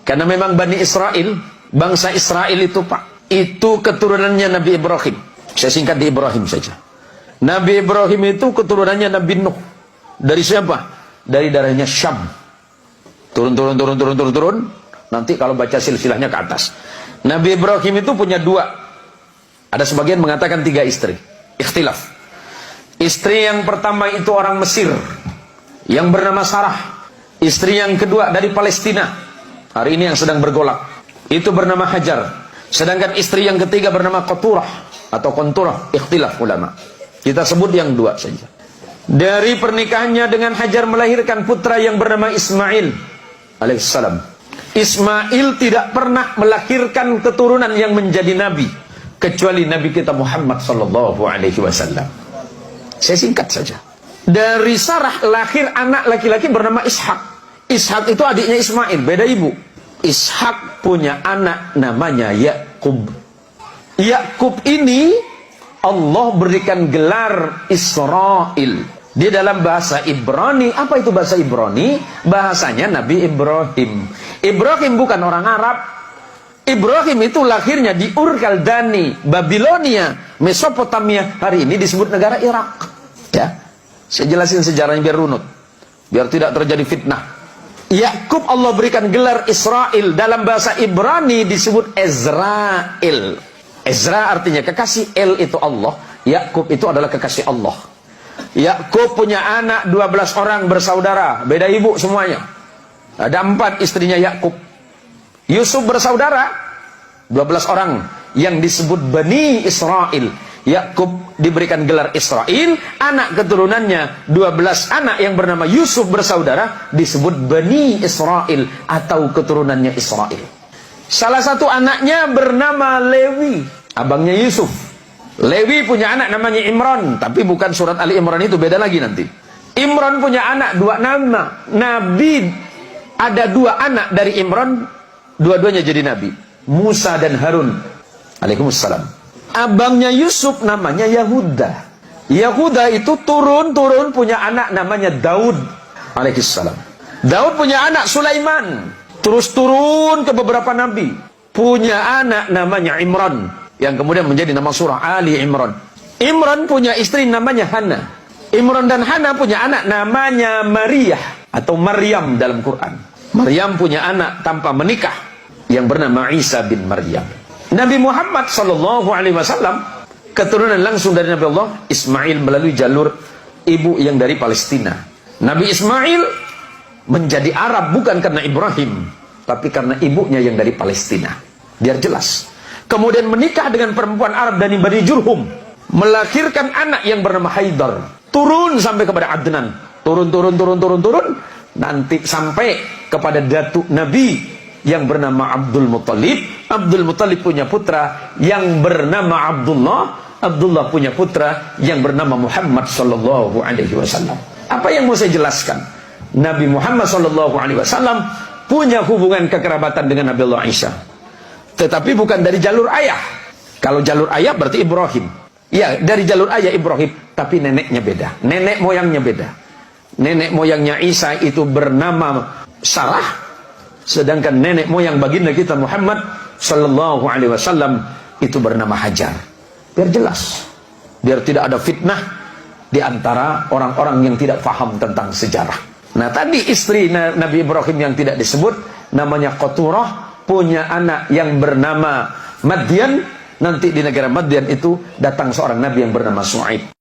Karena memang Bani Israel, bangsa Israel itu Pak, itu keturunannya Nabi Ibrahim. Saya singkat di Ibrahim saja. Nabi Ibrahim itu keturunannya Nabi Nuh. Dari siapa? Dari darahnya Syam. Turun. Nanti kalau baca silsilahnya ke atas. Nabi Ibrahim itu punya 2. Ada sebagian mengatakan 3 istri. Ikhtilaf. Istri yang pertama itu orang Mesir, yang bernama Sarah. Istri yang kedua dari Palestina, hari ini yang sedang bergolak, itu bernama Hajar. Sedangkan istri yang ketiga bernama Qaturah atau Qunturah. Ikhtilaf ulama. Kita sebut yang 2 saja. Dari pernikahannya dengan Hajar melahirkan putra yang bernama Ismail alaihissalam. Ismail tidak pernah melahirkan keturunan yang menjadi nabi kecuali Nabi kita Muhammad sallallahu alaihi wasallam. Saya singkat saja. Dari Sarah lahir anak laki-laki bernama Ishak. Ishak itu adiknya Ismail, beda ibu. Ishak punya anak namanya Yakub. Yakub ini Allah berikan gelar Israel. Di dalam bahasa Ibrani, apa itu bahasa Ibrani? Bahasanya Nabi Ibrahim. Ibrahim bukan orang Arab. Ibrahim itu lahirnya di Ur Kaldani, Babilonia, Mesopotamia. Hari ini disebut negara Irak. Ya, saya jelasin sejarahnya biar runut, biar tidak terjadi fitnah. Yakub Allah berikan gelar Israel. Dalam bahasa Ibrani disebut Ezrael. Ezra artinya kekasih, El itu Allah, Yakub itu adalah kekasih Allah. Yakub punya anak 12 orang bersaudara, beda ibu semuanya. Ada 4 istrinya Yakub. Yusuf bersaudara 12 orang yang disebut Bani Israel. Yakub diberikan gelar Israel, anak keturunannya 12 anak yang bernama Yusuf bersaudara disebut Bani Israel atau keturunannya Israel. Salah satu anaknya bernama Lewi, abangnya Yusuf. Lewi punya anak namanya Imran, tapi bukan surat Ali Imran itu, beda lagi nanti. Imran punya anak 2 nama. Nabi ada 2 anak dari Imran, dua-duanya jadi nabi, Musa dan Harun alaihissalam. Abangnya Yusuf namanya Yahuda. Yahuda itu turun punya anak namanya Daud alaihissalam. Daud punya anak Sulaiman. Terus turun ke beberapa nabi. Punya anak namanya Imran, yang kemudian menjadi nama surah Ali Imran. Imran punya istri namanya Hana. Imran dan Hana punya anak namanya Maria atau Maryam dalam Quran. Maryam punya anak tanpa menikah yang bernama Isa bin Maryam. Nabi Muhammad sallallahu alaihi wasallam keturunan langsung dari Nabi Allah Ismail melalui jalur ibu yang dari Palestina. Nabi Ismail menjadi Arab bukan karena Ibrahim, tapi karena ibunya yang dari Palestina. Biar jelas. Kemudian menikah dengan perempuan Arab dari Bani Jurhum, melahirkan anak yang bernama Haidar. Turun sampai kepada Adnan. Turun. Nanti sampai kepada datuk Nabi yang bernama Abdul Muttalib. Abdul Muttalib punya putra yang bernama Abdullah. Abdullah punya putra yang bernama Muhammad sallallahu alaihi wasallam. Apa yang mau saya jelaskan? Nabi Muhammad sallallahu alaihi wasallam punya hubungan kekerabatan dengan Nabi Allah Isa. Tetapi bukan dari jalur ayah. Kalau jalur ayah berarti Ibrahim. Ya, dari jalur ayah Ibrahim, tapi neneknya beda. Nenek moyangnya beda. Nenek moyangnya Isa itu bernama Sarah, sedangkan nenek moyang baginda kita Muhammad sallallahu alaihi wasallam itu bernama Hajar. Biar jelas, biar tidak ada fitnah di antara orang-orang yang tidak paham tentang sejarah. Nah, tadi istri Nabi Ibrahim yang tidak disebut namanya Qaturah, punya anak yang bernama Madian. Nanti di negara Madian itu datang seorang nabi yang bernama Shu'aib.